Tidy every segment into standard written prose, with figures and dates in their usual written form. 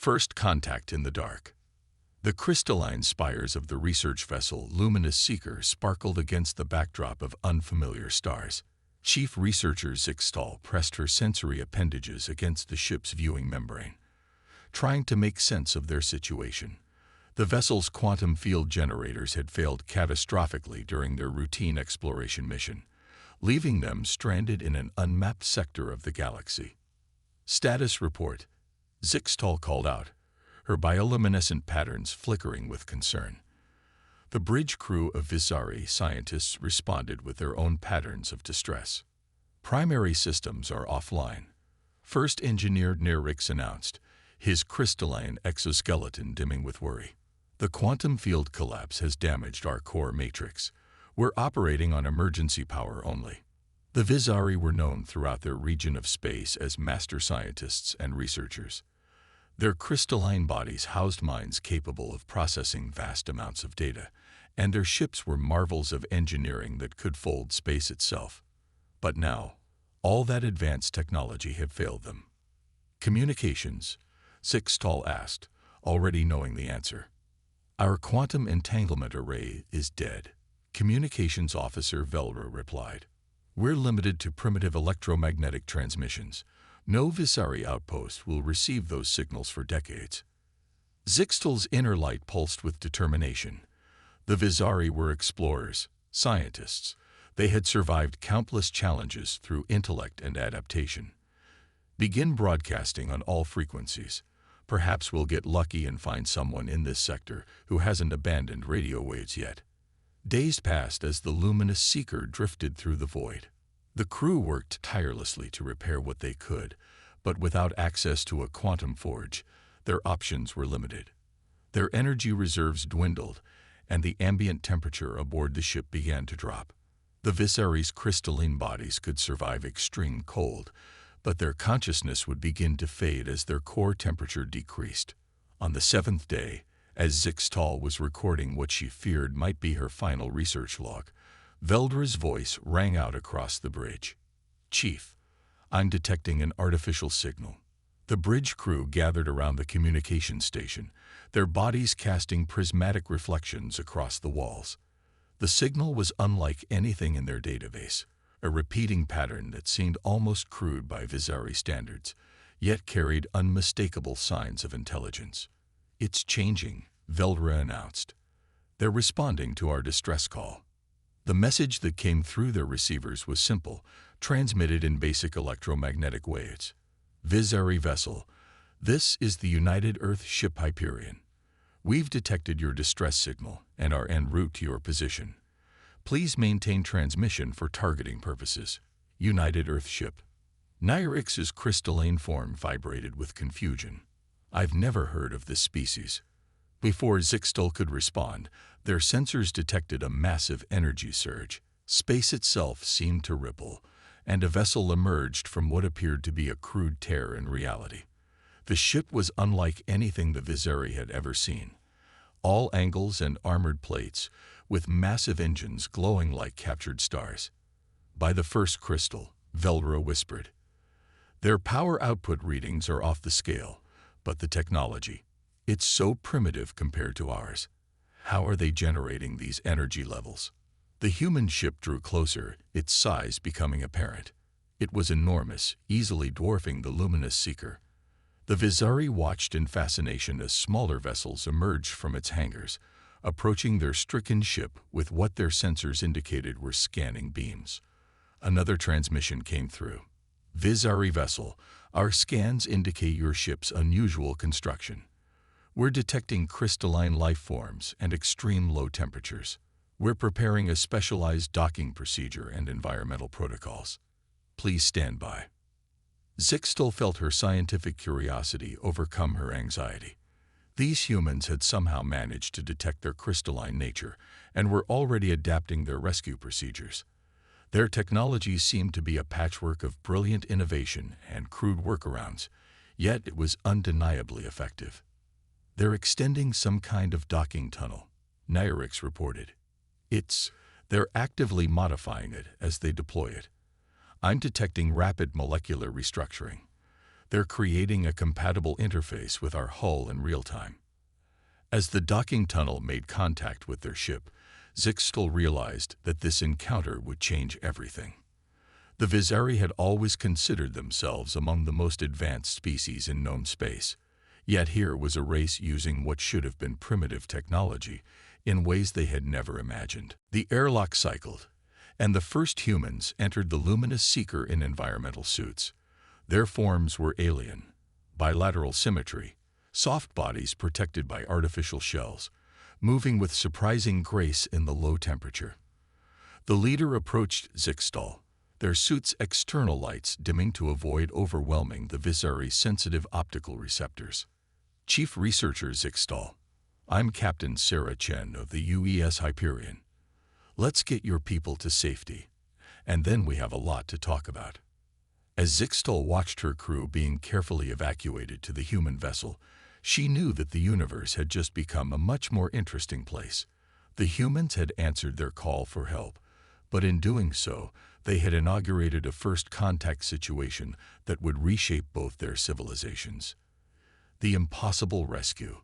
First contact in the dark. The crystalline spires of the research vessel Luminous Seeker sparkled against the backdrop of unfamiliar stars. Chief Researcher Zixtal pressed her sensory appendages against the ship's viewing membrane, trying to make sense of their situation. The vessel's quantum field generators had failed catastrophically during their routine exploration mission, leaving them stranded in an unmapped sector of the galaxy. Status report, Zixtal called out, her bioluminescent patterns flickering with concern. The bridge crew of Visari scientists responded with their own patterns of distress. Primary systems are offline. First Engineer Nerix announced, his crystalline exoskeleton dimming with worry. The quantum field collapse has damaged our core matrix. We're operating on emergency power only. The Visari were known throughout their region of space as master scientists and researchers. Their crystalline bodies housed minds capable of processing vast amounts of data, and their ships were marvels of engineering that could fold space itself. But now, all that advanced technology had failed them. Communications, Zixtal asked, already knowing the answer. Our quantum entanglement array is dead, Communications Officer Velra replied. We're limited to primitive electromagnetic transmissions. No Visari outpost will receive those signals for decades. Zixtal's inner light pulsed with determination. The Visari were explorers, scientists. They had survived countless challenges through intellect and adaptation. Begin broadcasting on all frequencies. Perhaps we'll get lucky and find someone in this sector who hasn't abandoned radio waves yet. Days passed as the Luminous Seeker drifted through the void. The crew worked tirelessly to repair what they could, but without access to a quantum forge, their options were limited. Their energy reserves dwindled, and the ambient temperature aboard the ship began to drop. The Visari's crystalline bodies could survive extreme cold, but their consciousness would begin to fade as their core temperature decreased. On the seventh day, as Zixtal was recording what she feared might be her final research log, Veldra's voice rang out across the bridge. Chief, I'm detecting an artificial signal. The bridge crew gathered around the communication station, their bodies casting prismatic reflections across the walls. The signal was unlike anything in their database, a repeating pattern that seemed almost crude by Visari standards, yet carried unmistakable signs of intelligence. It's changing, Veldra announced. They're responding to our distress call. The message that came through their receivers was simple, transmitted in basic electromagnetic waves. Visari vessel, this is the United Earth ship Hyperion. We've detected your distress signal and are en route to your position. Please maintain transmission for targeting purposes. United Earth ship. Nyrix's crystalline form vibrated with confusion. I've never heard of this species. Before Zixtal could respond, their sensors detected a massive energy surge. Space itself seemed to ripple, and a vessel emerged from what appeared to be a crude tear in reality. The ship was unlike anything the Visari had ever seen. All angles and armored plates, with massive engines glowing like captured stars. By the first crystal, Veldra whispered. Their power output readings are off the scale, but the technology, it's so primitive compared to ours. How are they generating these energy levels? The human ship drew closer, its size becoming apparent. It was enormous, easily dwarfing the Luminous Seeker. The Visari watched in fascination as smaller vessels emerged from its hangars, approaching their stricken ship with what their sensors indicated were scanning beams. Another transmission came through. Visari vessel, our scans indicate your ship's unusual construction. We're detecting crystalline life forms and extreme low temperatures. We're preparing a specialized docking procedure and environmental protocols. Please stand by. Zixtal felt her scientific curiosity overcome her anxiety. These humans had somehow managed to detect their crystalline nature and were already adapting their rescue procedures. Their technology seemed to be a patchwork of brilliant innovation and crude workarounds, yet it was undeniably effective. They're extending some kind of docking tunnel, Nyrix reported. They're actively modifying it as they deploy it. I'm detecting rapid molecular restructuring. They're creating a compatible interface with our hull in real time. As the docking tunnel made contact with their ship, Zixtal realized that this encounter would change everything. The Viseri had always considered themselves among the most advanced species in known space, yet here was a race using what should have been primitive technology in ways they had never imagined. The airlock cycled, and the first humans entered the luminous seeker in environmental suits. Their forms were alien, bilateral symmetry, soft bodies protected by artificial shells, moving with surprising grace in the low temperature. The leader approached Zixtal, their suit's external lights dimming to avoid overwhelming the Viseri's sensitive optical receptors. Chief Researcher Zixtal, I'm Captain Sarah Chen of the UES Hyperion. Let's get your people to safety, and then we have a lot to talk about. As Zixtal watched her crew being carefully evacuated to the human vessel, she knew that the universe had just become a much more interesting place. The humans had answered their call for help, but in doing so, they had inaugurated a first contact situation that would reshape both their civilizations. The impossible rescue.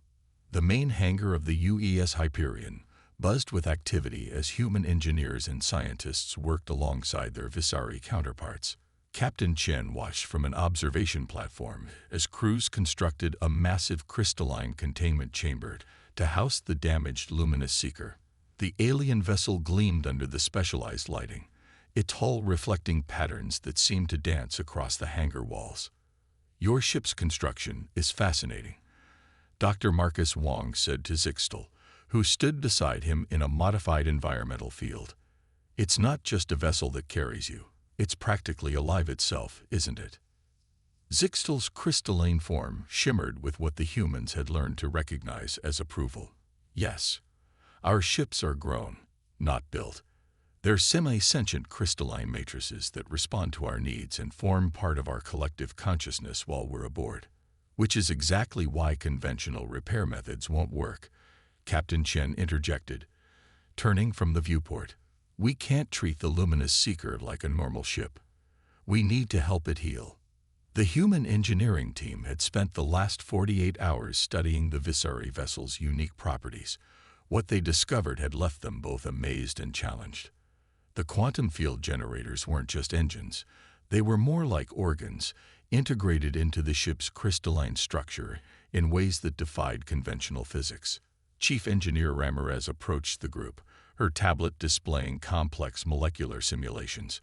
The main hangar of the UES Hyperion buzzed with activity as human engineers and scientists worked alongside their Viseri counterparts. Captain Chen watched from an observation platform as crews constructed a massive crystalline containment chamber to house the damaged luminous seeker. The alien vessel gleamed under the specialized lighting, its hull reflecting patterns that seemed to dance across the hangar walls. Your ship's construction is fascinating, Dr. Marcus Wong said to Zixtal, who stood beside him in a modified environmental field. It's not just a vessel that carries you. It's practically alive itself, isn't it? Zixtal's crystalline form shimmered with what the humans had learned to recognize as approval. Yes, our ships are grown, not built. They're semi-sentient crystalline matrices that respond to our needs and form part of our collective consciousness while we're aboard. Which is exactly why conventional repair methods won't work, Captain Chen interjected, turning from the viewport. We can't treat the luminous seeker like a normal ship. We need to help it heal. The human engineering team had spent the last 48 hours studying the Viseri vessel's unique properties. What they discovered had left them both amazed and challenged. The quantum field generators weren't just engines. They were more like organs, integrated into the ship's crystalline structure in ways that defied conventional physics. Chief Engineer Ramirez approached the group, her tablet displaying complex molecular simulations.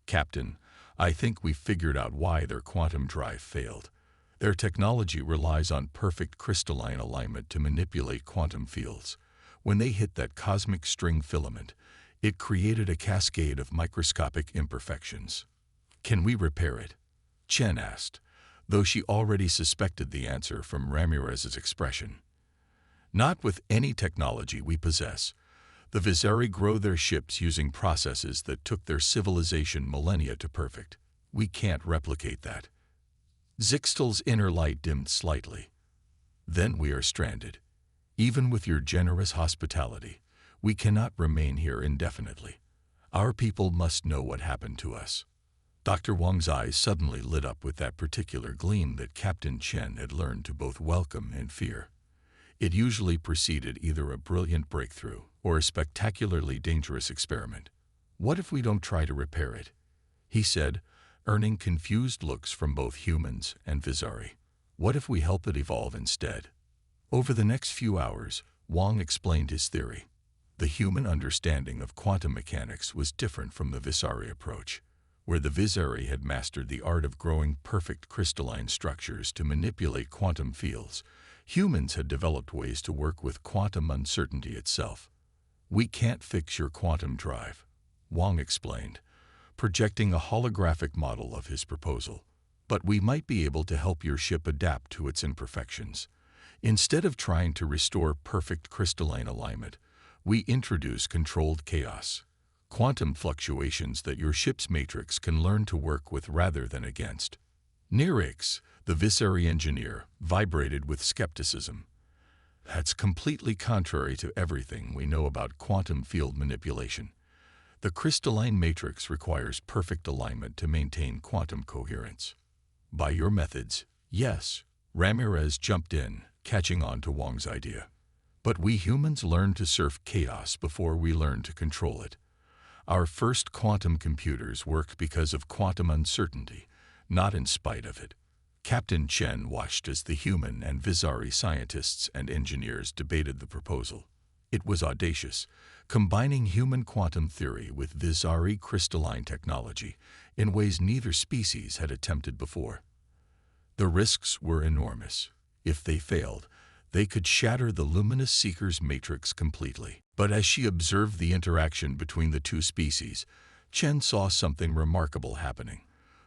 Captain, I think we've figured out why their quantum drive failed. Their technology relies on perfect crystalline alignment to manipulate quantum fields. When they hit that cosmic string filament, it created a cascade of microscopic imperfections. Can we repair it? Chen asked, though she already suspected the answer from Ramirez's expression. Not with any technology we possess. The Viseri grow their ships using processes that took their civilization millennia to perfect. We can't replicate that. Zixtal's inner light dimmed slightly. Then we are stranded. Even with your generous hospitality, we cannot remain here indefinitely. Our people must know what happened to us. Dr. Wang's eyes suddenly lit up with that particular gleam that Captain Chen had learned to both welcome and fear. It usually preceded either a brilliant breakthrough or a spectacularly dangerous experiment. What if we don't try to repair it? He said, earning confused looks from both humans and Viseri. What if we help it evolve instead? Over the next few hours, Wang explained his theory. The human understanding of quantum mechanics was different from the Viseri approach, where the Viseri had mastered the art of growing perfect crystalline structures to manipulate quantum fields. Humans had developed ways to work with quantum uncertainty itself. We can't fix your quantum drive, Wang explained, projecting a holographic model of his proposal. But we might be able to help your ship adapt to its imperfections. Instead of trying to restore perfect crystalline alignment, we introduce controlled chaos, quantum fluctuations that your ship's matrix can learn to work with rather than against. Nirix, the Viseri engineer, vibrated with skepticism. That's completely contrary to everything we know about quantum field manipulation. The crystalline matrix requires perfect alignment to maintain quantum coherence. By your methods, Yes, Ramirez jumped in, catching on to Wong's idea. But we humans learn to surf chaos before we learn to control it. Our first quantum computers work because of quantum uncertainty, not in spite of it. Captain Chen watched as the human and Vizari scientists and engineers debated the proposal. It was audacious, combining human quantum theory with Vizari crystalline technology in ways neither species had attempted before. The risks were enormous. If they failed, they could shatter the luminous seeker's matrix completely. But as she observed the interaction between the two species, Chen saw something remarkable happening.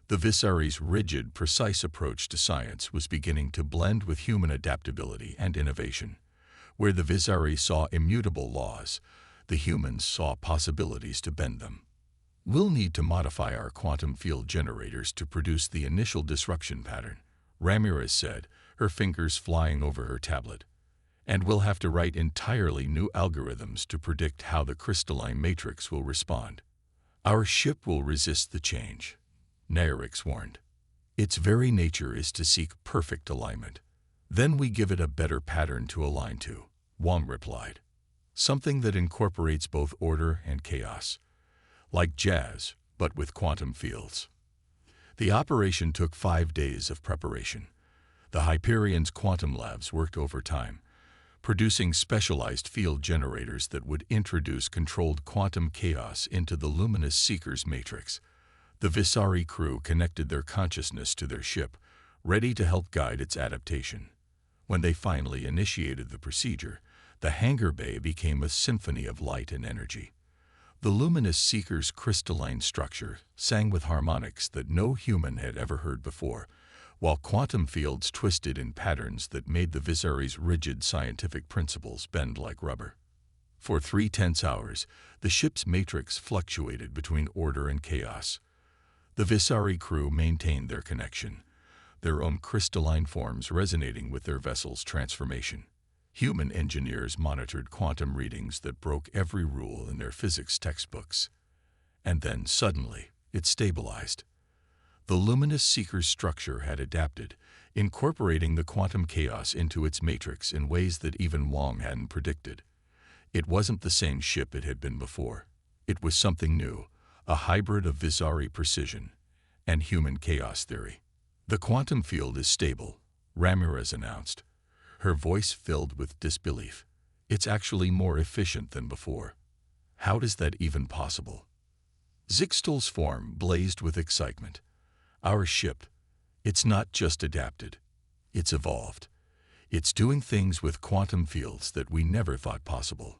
The Vizari's rigid, precise approach to science was beginning to blend with human adaptability and innovation. Where the Vizari saw immutable laws, the humans saw possibilities to bend them. We'll need to modify our quantum field generators to produce the initial disruption pattern, Ramirez said, her fingers flying over her tablet. And we'll have to write entirely new algorithms to predict how the crystalline matrix will respond. Our ship will resist the change, Nairix warned. Its very nature is to seek perfect alignment. Then we give it a better pattern to align to, Wong replied. Something that incorporates both order and chaos. Like jazz, but with quantum fields. The operation took 5 days of preparation. The Hyperion's quantum labs worked overtime, producing specialized field generators that would introduce controlled quantum chaos into the luminous seeker's matrix. The Vizari crew connected their consciousness to their ship, ready to help guide its adaptation. When they finally initiated the procedure, the hangar bay became a symphony of light and energy. The luminous seeker's crystalline structure sang with harmonics that no human had ever heard before, while quantum fields twisted in patterns that made the Vizari's rigid scientific principles bend like rubber. For 3 tense hours, the ship's matrix fluctuated between order and chaos. The Vizari crew maintained their connection, their own crystalline forms resonating with their vessel's transformation. Human engineers monitored quantum readings that broke every rule in their physics textbooks. And then, suddenly, it stabilized. The luminous seeker's structure had adapted, incorporating the quantum chaos into its matrix in ways that even Wong hadn't predicted. It wasn't the same ship it had been before. It was something new, a hybrid of Vizari precision and human chaos theory. The quantum field is stable, Ramirez announced, her voice filled with disbelief. It's actually more efficient than before. How is that even possible? Zixtal's form blazed with excitement. Our ship, it's not just adapted, it's evolved. It's doing things with quantum fields that we never thought possible.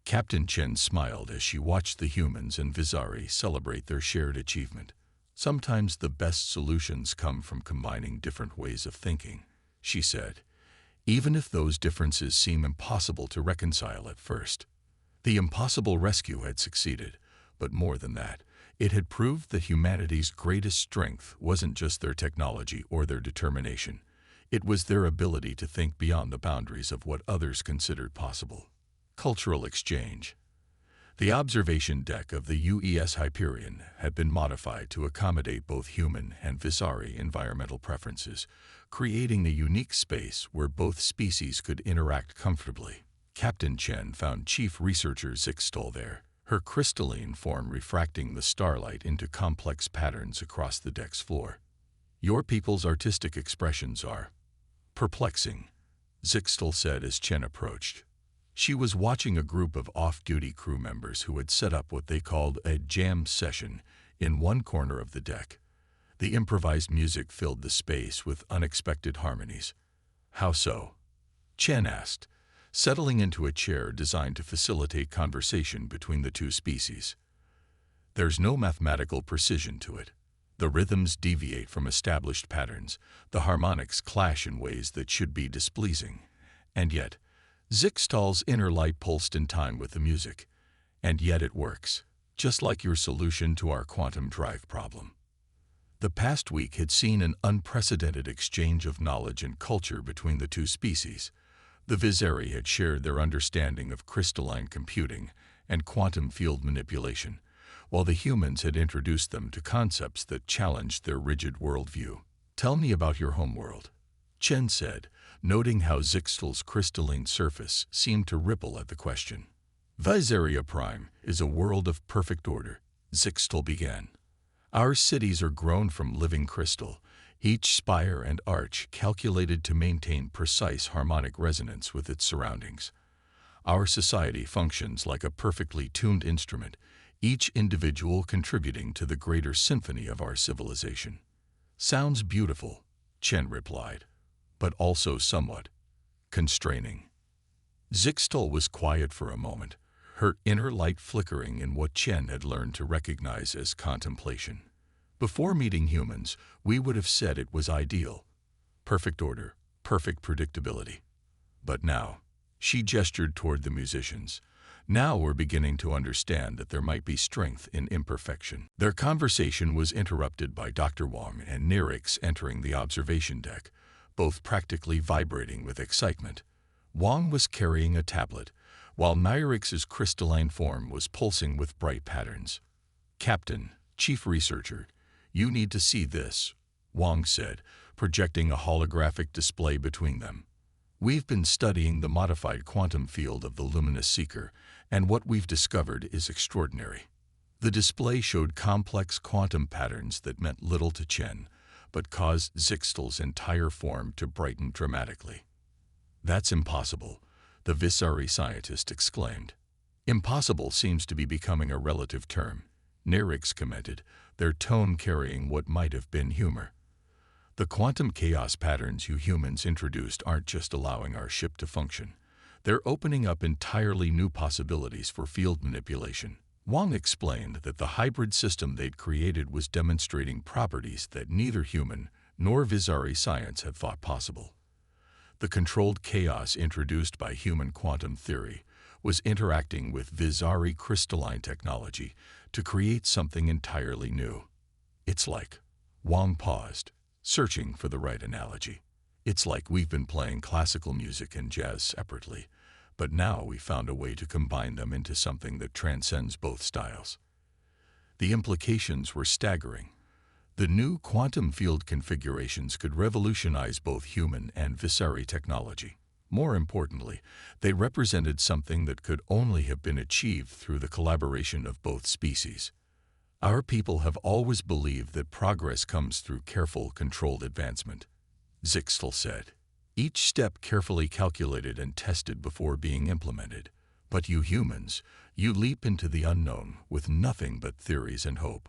Captain Chen smiled as she watched the humans and Vizari celebrate their shared achievement. Sometimes the best solutions come from combining different ways of thinking, she said, even if those differences seem impossible to reconcile at first. The impossible rescue had succeeded, but more than that, it had proved that humanity's greatest strength wasn't just their technology or their determination. It was their ability to think beyond the boundaries of what others considered possible. Cultural exchange. The observation deck of the UES Hyperion had been modified to accommodate both human and Vizari environmental preferences, creating a unique space where both species could interact comfortably. Captain Chen found Chief Researcher Zixtal there, her crystalline form refracting the starlight into complex patterns across the deck's floor. Your people's artistic expressions are perplexing, Zixtal said as Chen approached. She was watching a group of off-duty crew members who had set up what they called a jam session in one corner of the deck. The improvised music filled the space with unexpected harmonies. How so? Chen asked, settling into a chair designed to facilitate conversation between the two species. There's no mathematical precision to it. The rhythms deviate from established patterns, the harmonics clash in ways that should be displeasing. And yet, Zixtal's inner light pulsed in time with the music. And yet it works, just like your solution to our quantum drive problem. The past week had seen an unprecedented exchange of knowledge and culture between the two species. The Vizari had shared their understanding of crystalline computing and quantum field manipulation, while the humans had introduced them to concepts that challenged their rigid worldview. Tell me about your homeworld, Chen said, noting how Zixtal's crystalline surface seemed to ripple at the question. Visaria Prime is a world of perfect order, Zixtal began. Our cities are grown from living crystal, each spire and arch calculated to maintain precise harmonic resonance with its surroundings. Our society functions like a perfectly tuned instrument, each individual contributing to the greater symphony of our civilization. Sounds beautiful, Chen replied, but also somewhat constraining. Zixtal was quiet for a moment, her inner light flickering in what Chen had learned to recognize as contemplation. Before meeting humans, we would have said it was ideal. Perfect order, perfect predictability. But now, she gestured toward the musicians. Now we're beginning to understand that there might be strength in imperfection. Their conversation was interrupted by Dr. Wang and Nirix entering the observation deck, both practically vibrating with excitement. Wang was carrying a tablet, while Nirix's crystalline form was pulsing with bright patterns. "Captain, Chief Researcher, you need to see this," Wang said, projecting a holographic display between them. "We've been studying the modified quantum field of the luminous seeker, and what we've discovered is extraordinary." The display showed complex quantum patterns that meant little to Chen, but caused Zixtal's entire form to brighten dramatically. "That's impossible," the Visari scientist exclaimed. "Impossible seems to be becoming a relative term," Nirix commented, their tone carrying what might have been humor. "The quantum chaos patterns you humans introduced aren't just allowing our ship to function. They're opening up entirely new possibilities for field manipulation." Wang explained that the hybrid system they'd created was demonstrating properties that neither human nor Visari science had thought possible. The controlled chaos introduced by human quantum theory was interacting with Visari crystalline technology to create something entirely new. "It's like," Wang paused, searching for the right analogy. "It's like we've been playing classical music and jazz separately, but now we found a way to combine them into something that transcends both styles." The implications were staggering. The new quantum field configurations could revolutionize both human and Visari technology. More importantly, they represented something that could only have been achieved through the collaboration of both species. "Our people have always believed that progress comes through careful, controlled advancement," Zixtal said. "Each step carefully calculated and tested before being implemented. But you humans, you leap into the unknown with nothing but theories and hope.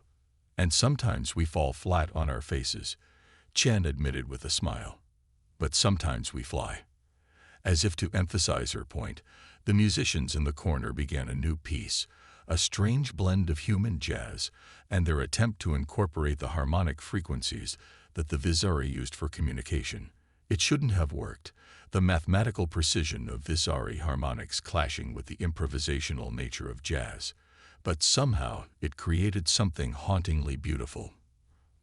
And sometimes we fall flat on our faces," Chen admitted with a smile. "But sometimes we fly." As if to emphasize her point, the musicians in the corner began a new piece, a strange blend of human jazz and their attempt to incorporate the harmonic frequencies that the Visari used for communication. It shouldn't have worked, the mathematical precision of Visari harmonics clashing with the improvisational nature of jazz. But somehow it created something hauntingly beautiful.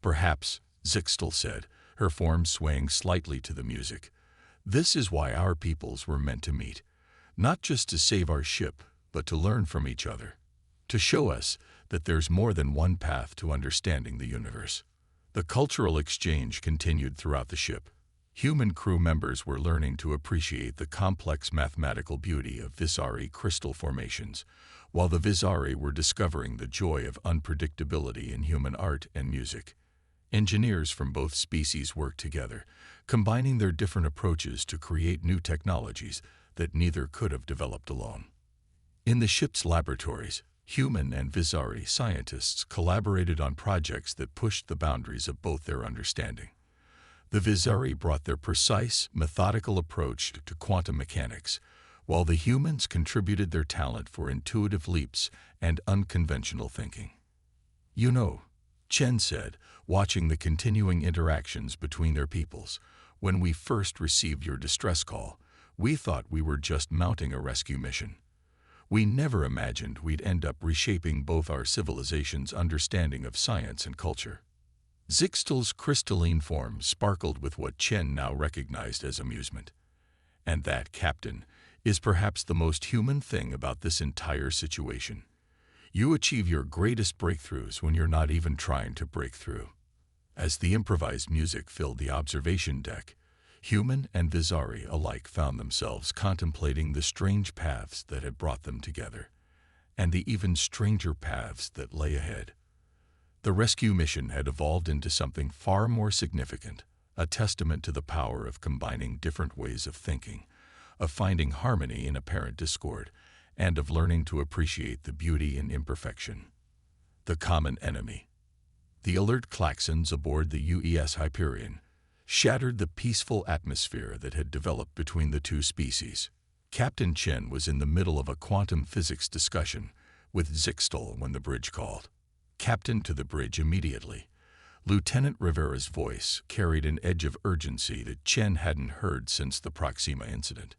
"Perhaps," Zixtal said, her form swaying slightly to the music, "this is why our peoples were meant to meet. Not just to save our ship, but to learn from each other. To show us that there's more than one path to understanding the universe." The cultural exchange continued throughout the ship. Human crew members were learning to appreciate the complex mathematical beauty of Visari crystal formations, while the Visari were discovering the joy of unpredictability in human art and music. Engineers from both species worked together, combining their different approaches to create new technologies that neither could have developed alone. In the ship's laboratories, human and Visari scientists collaborated on projects that pushed the boundaries of both their understanding. The Visari brought their precise, methodical approach to quantum mechanics, while the humans contributed their talent for intuitive leaps and unconventional thinking. "You know," Chen said, watching the continuing interactions between their peoples, "when we first received your distress call, we thought we were just mounting a rescue mission. We never imagined we'd end up reshaping both our civilization's understanding of science and culture." Zixtal's crystalline form sparkled with what Chen now recognized as amusement. "And that, Captain, is perhaps the most human thing about this entire situation. You achieve your greatest breakthroughs when you're not even trying to break through." As the improvised music filled the observation deck, Human and Visari alike found themselves contemplating the strange paths that had brought them together, and the even stranger paths that lay ahead. The rescue mission had evolved into something far more significant, a testament to the power of combining different ways of thinking, of finding harmony in apparent discord, and of learning to appreciate the beauty in imperfection. The common enemy. The alert klaxons aboard the UES Hyperion shattered the peaceful atmosphere that had developed between the two species. Captain Chen was in the middle of a quantum physics discussion with Zixtal when the bridge called. "Captain, to the bridge immediately." Lieutenant Rivera's voice carried an edge of urgency that Chen hadn't heard since the Proxima incident.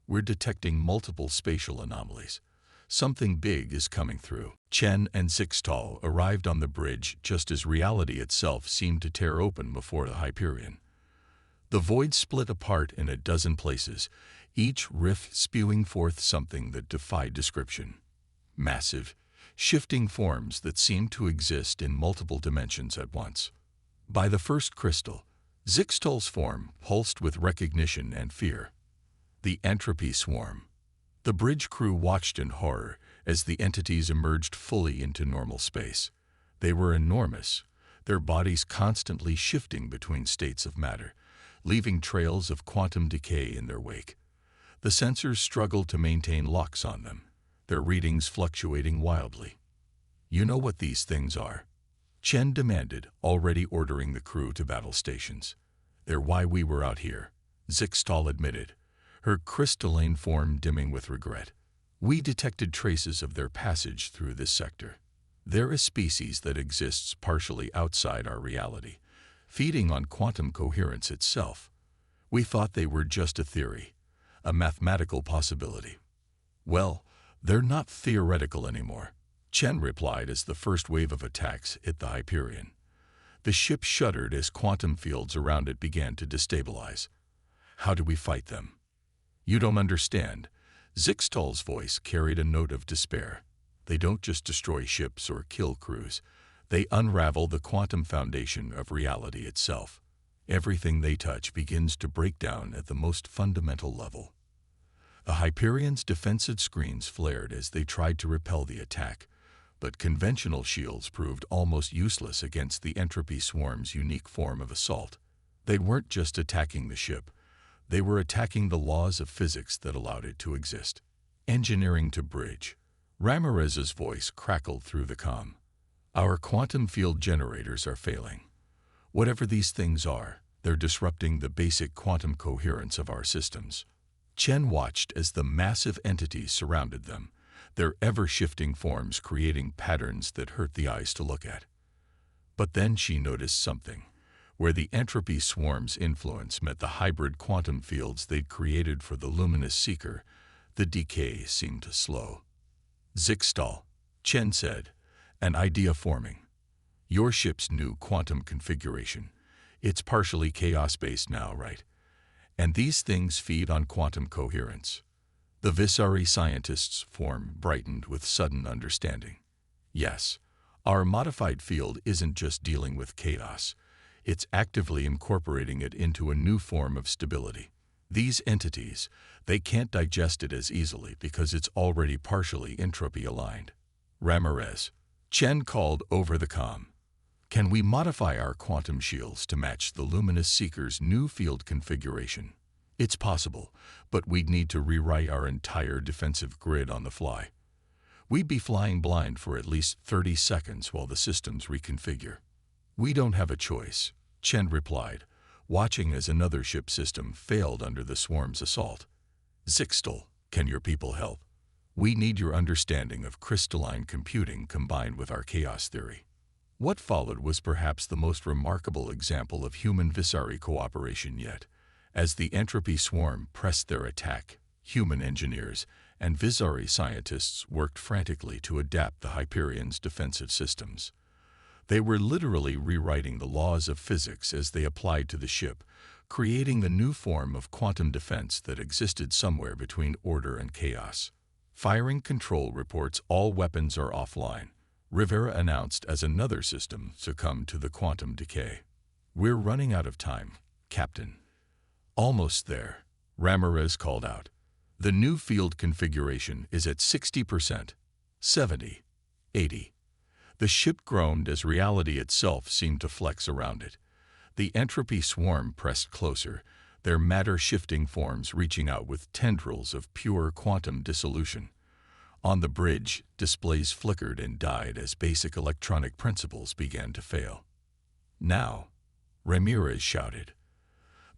"We're detecting multiple spatial anomalies. Something big is coming through." Chen and Zixtal arrived on the bridge just as reality itself seemed to tear open before the Hyperion. The void split apart in a dozen places, each rift spewing forth something that defied description. Massive, shifting forms that seemed to exist in multiple dimensions at once. By the first crystal, Zixtal's form pulsed with recognition and fear. The entropy swarm. The bridge crew watched in horror as the entities emerged fully into normal space. They were enormous, their bodies constantly shifting between states of matter, leaving trails of quantum decay in their wake. The sensors struggled to maintain locks on them, their readings fluctuating wildly. "You know what these things are?" Chen demanded, already ordering the crew to battle stations. "They're why we were out here," Zixtal admitted, her crystalline form dimming with regret. "We detected traces of their passage through this sector. They're a species that exists partially outside our reality, feeding on quantum coherence itself. We thought they were just a theory, a mathematical possibility." "Well, they're not theoretical anymore," Chen replied as the first wave of attacks hit the Hyperion. The ship shuddered as quantum fields around it began to destabilize. "How do we fight them?" "You don't understand." Zixtal's voice carried a note of despair. "They don't just destroy ships or kill crews. They unravel the quantum foundation of reality itself. Everything they touch begins to break down at the most fundamental level." The Hyperion's defensive screens flared as they tried to repel the attack, but conventional shields proved almost useless against the entropy swarm's unique form of assault. They weren't just attacking the ship, they were attacking the laws of physics that allowed it to exist. "Engineering to bridge." Ramirez's voice crackled through the comm. "Our quantum field generators are failing. Whatever these things are, they're disrupting the basic quantum coherence of our systems." Chen watched as the massive entities surrounded them, their ever-shifting forms creating patterns that hurt the eyes to look at. But then she noticed something. Where the entropy swarm's influence met the hybrid quantum fields they'd created for the luminous seeker, the decay seemed to slow. "Zixtal," Chen said, "an idea forming. Your ship's new quantum configuration. It's partially chaos-based now, right? And these things feed on quantum coherence." The Visari scientist's form brightened with sudden understanding. "Yes, our modified field isn't just dealing with chaos. It's actively incorporating it into a new form of stability. These entities, they can't digest it as easily because it's already partially entropy-aligned." "Ramirez," Chen called over the comm, "can we modify our quantum shields to match the luminous seeker's new field configuration?" "It's possible, but we'd need to rewrite our entire defensive grid on the fly. We'd be flying blind for at least 30 seconds while the systems reconfigure." "We don't have a choice," Chen replied, watching as another ship system failed under the swarm's assault. "Zixtal, can your people help? We need your understanding of crystalline computing combined with our chaos theory." What followed was perhaps the most remarkable example of human-Visari cooperation yet. As the entropy swarm pressed their attack, human engineers and Visari scientists worked frantically to adapt the Hyperion's defensive systems. They were literally rewriting the laws of physics as they applied to the ship, creating the new form of quantum defense that existed somewhere between order and chaos. "Firing control reports all weapons are offline," Rivera announced as another system succumbed to the quantum decay. "We're running out of time, Captain." Almost there, Ramirez called out. The new field configuration is at 60%, 70, 80. The ship groaned as reality itself seemed to flex around it. The entropy swarm pressed closer, their matter-shifting forms reaching out with tendrils of pure quantum dissolution. On the bridge, displays flickered and died as basic electronic principles began to fail. Now, Ramirez shouted.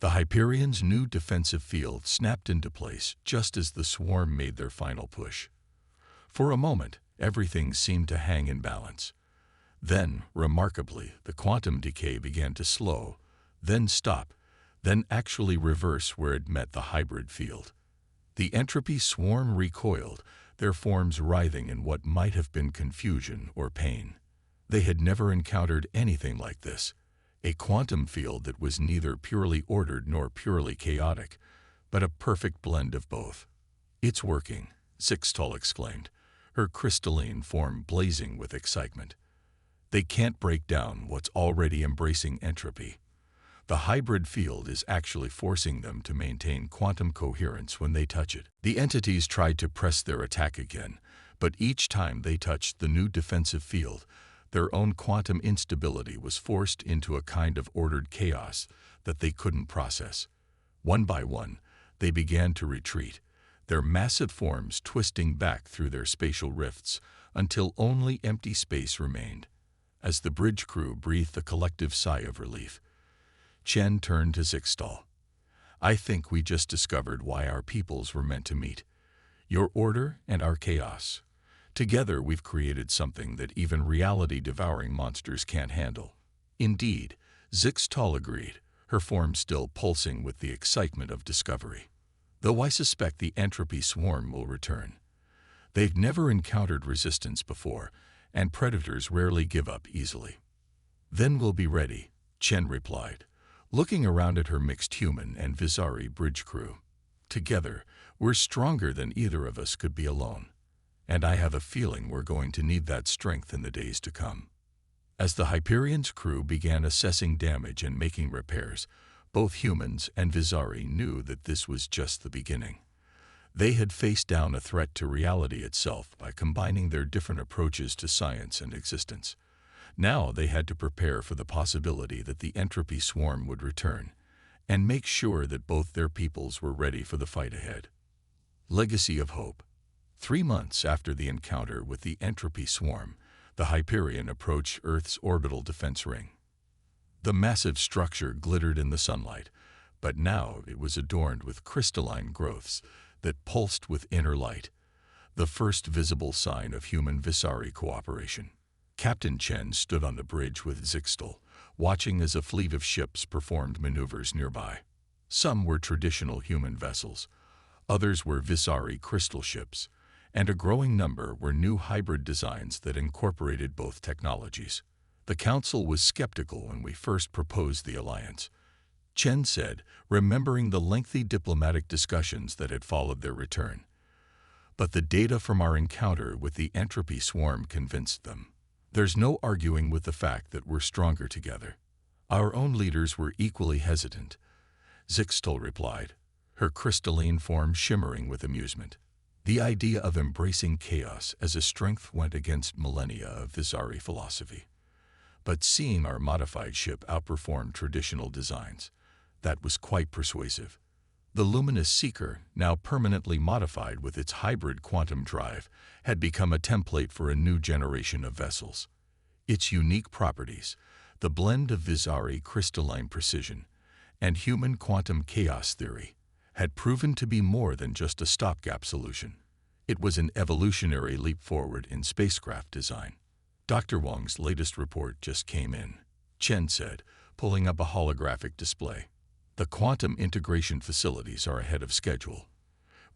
The Hyperion's new defensive field snapped into place just as the swarm made their final push. For a moment, everything seemed to hang in balance. Then, remarkably, the quantum decay began to slow, then stop, then actually reverse where it met the hybrid field. The entropy swarm recoiled, their forms writhing in what might have been confusion or pain. They had never encountered anything like this, a quantum field that was neither purely ordered nor purely chaotic, but a perfect blend of both. "It's working," Zixtal exclaimed, her crystalline form blazing with excitement. "They can't break down what's already embracing entropy. The hybrid field is actually forcing them to maintain quantum coherence when they touch it." The entities tried to press their attack again, but each time they touched the new defensive field, their own quantum instability was forced into a kind of ordered chaos that they couldn't process. One by one, they began to retreat, their massive forms twisting back through their spatial rifts until only empty space remained. As the bridge crew breathed a collective sigh of relief, Chen turned to Zixtal. "I think we just discovered why our peoples were meant to meet. Your order and our chaos. Together we've created something that even reality-devouring monsters can't handle." "Indeed," Zixtal agreed, her form still pulsing with the excitement of discovery. "Though I suspect the entropy swarm will return. They've never encountered resistance before, and predators rarely give up easily." "Then we'll be ready," Chen replied, looking around at her mixed human and Visari bridge crew. "Together, we're stronger than either of us could be alone. And I have a feeling we're going to need that strength in the days to come." As the Hyperion's crew began assessing damage and making repairs, both humans and Visari knew that this was just the beginning. They had faced down a threat to reality itself by combining their different approaches to science and existence. Now they had to prepare for the possibility that the entropy swarm would return, and make sure that both their peoples were ready for the fight ahead. Legacy of Hope. 3 months after the encounter with the entropy swarm, the Hyperion approached Earth's orbital defense ring. The massive structure glittered in the sunlight, but now it was adorned with crystalline growths that pulsed with inner light, the first visible sign of human Visari cooperation. Captain Chen stood on the bridge with Zixtal, watching as a fleet of ships performed maneuvers nearby. Some were traditional human vessels, others were Visari crystal ships, and a growing number were new hybrid designs that incorporated both technologies. "The Council was skeptical when we first proposed the alliance," Chen said, remembering the lengthy diplomatic discussions that had followed their return. "But the data from our encounter with the entropy swarm convinced them. There's no arguing with the fact that we're stronger together." "Our own leaders were equally hesitant," Zixtal replied, her crystalline form shimmering with amusement. The idea of embracing chaos as a strength went against millennia of Visari philosophy. But seeing our modified ship outperform traditional designs, that was quite persuasive. The luminous Seeker, now permanently modified with its hybrid quantum drive, had become a template for a new generation of vessels. Its unique properties, the blend of Visari crystalline precision and human quantum chaos theory, had proven to be more than just a stopgap solution. It was an evolutionary leap forward in spacecraft design. "Dr. Wang's latest report just came in," Chen said, pulling up a holographic display. "The quantum integration facilities are ahead of schedule.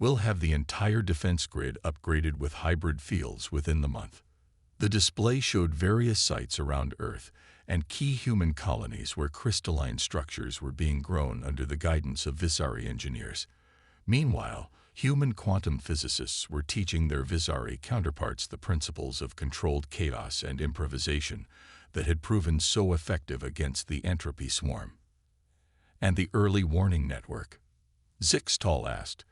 We'll have the entire defense grid upgraded with hybrid fields within the month." The display showed various sites around Earth and key human colonies where crystalline structures were being grown under the guidance of Visari engineers. Meanwhile, human quantum physicists were teaching their Visari counterparts the principles of controlled chaos and improvisation that had proven so effective against the entropy swarm. And the early warning network? Zixtal asked,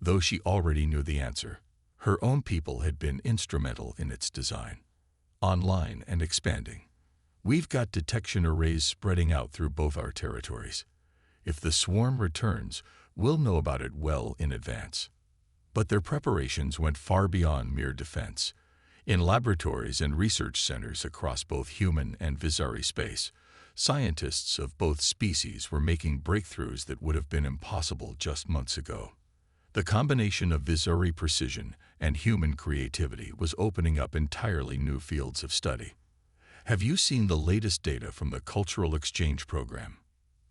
though she already knew the answer. Her own people had been instrumental in its design. Online and expanding. We've got detection arrays spreading out through both our territories. If the swarm returns, we'll know about it well in advance. But their preparations went far beyond mere defense. In laboratories and research centers across both human and Visari space, scientists of both species were making breakthroughs that would have been impossible just months ago. The combination of Visari precision and human creativity was opening up entirely new fields of study. Have you seen the latest data from the Cultural Exchange Program?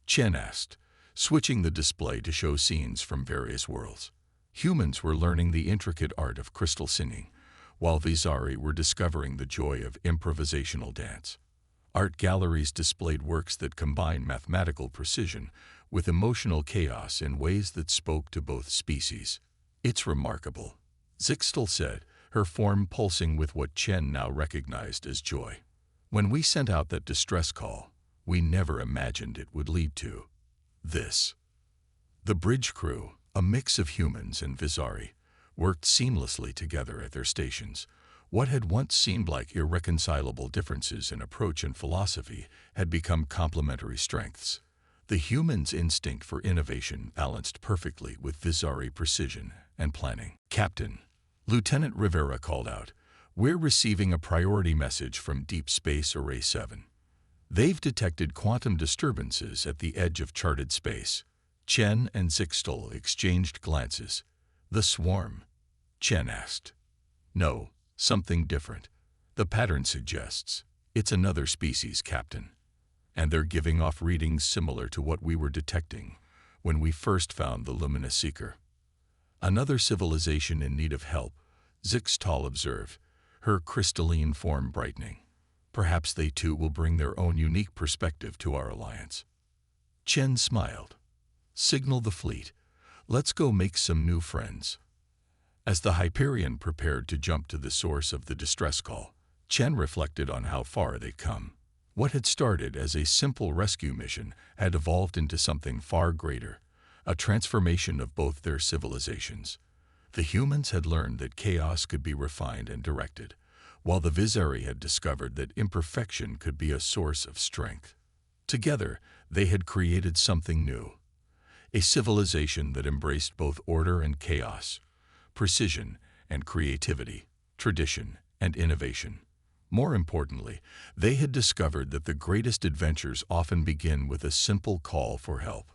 Chen asked, switching the display to show scenes from various worlds. Humans were learning the intricate art of crystal singing, while Visari were discovering the joy of improvisational dance. Art galleries displayed works that combine mathematical precision with emotional chaos in ways that spoke to both species. It's remarkable, Zixtal said, her form pulsing with what Chen now recognized as joy. When we sent out that distress call, we never imagined it would lead to this. The bridge crew, a mix of humans and Visari, worked seamlessly together at their stations. What had once seemed like irreconcilable differences in approach and philosophy had become complementary strengths. The humans' instinct for innovation balanced perfectly with Visari precision and planning. Captain, Lieutenant Rivera called out, "We're receiving a priority message from Deep Space Array 7. They've detected quantum disturbances at the edge of charted space." Chen and Zixtal exchanged glances. "The swarm?" Chen asked. "No, something different. The pattern suggests it's another species, Captain. And they're giving off readings similar to what we were detecting when we first found the luminous seeker." "Another civilization in need of help," Zixtal observed, her crystalline form brightening. "Perhaps they too will bring their own unique perspective to our alliance." Chen smiled. "Signal the fleet. Let's go make some new friends." As the Hyperion prepared to jump to the source of the distress call, Chen reflected on how far they'd come. What had started as a simple rescue mission had evolved into something far greater, a transformation of both their civilizations. The humans had learned that chaos could be refined and directed, while the Visari had discovered that imperfection could be a source of strength. Together, they had created something new, a civilization that embraced both order and chaos, precision and creativity, tradition and innovation. More importantly, they had discovered that the greatest adventures often begin with a simple call for help.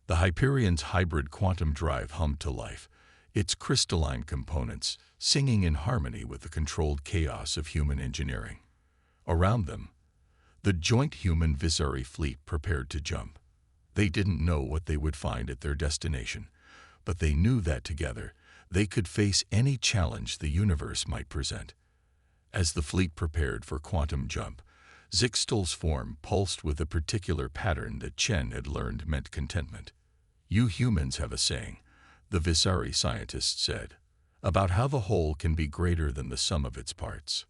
The Hyperion's hybrid quantum drive hummed to life, its crystalline components singing in harmony with the controlled chaos of human engineering. Around them, the joint human-Visari fleet prepared to jump. They didn't know what they would find at their destination, but they knew that together they could face any challenge the universe might present. As the fleet prepared for quantum jump, Zixtal's form pulsed with a particular pattern that Chen had learned meant contentment. "You humans have a saying," the Visari scientist said, "about how the whole can be greater than the sum of its parts."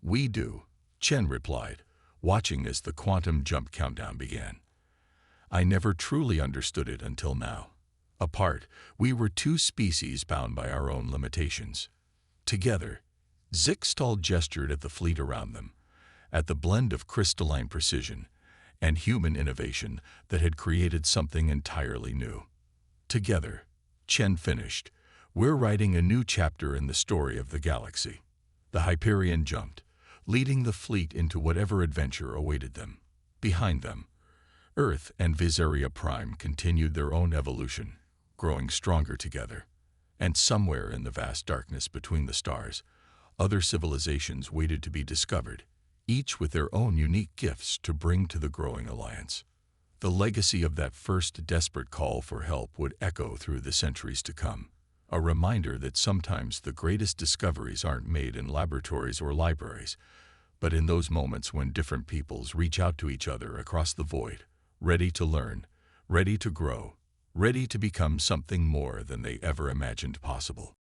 "We do," Chen replied, watching as the quantum jump countdown began. "I never truly understood it until now. Apart, we were two species bound by our own limitations. Together," Zixtal gestured at the fleet around them, at the blend of crystalline precision and human innovation that had created something entirely new. "Together," Chen finished, "we're writing a new chapter in the story of the galaxy." The Hyperion jumped, leading the fleet into whatever adventure awaited them. Behind them, Earth and Visaria Prime continued their own evolution, growing stronger together. And somewhere in the vast darkness between the stars, other civilizations waited to be discovered, each with their own unique gifts to bring to the growing alliance. The legacy of that first desperate call for help would echo through the centuries to come, a reminder that sometimes the greatest discoveries aren't made in laboratories or libraries, but in those moments when different peoples reach out to each other across the void, ready to learn, ready to grow, ready to become something more than they ever imagined possible.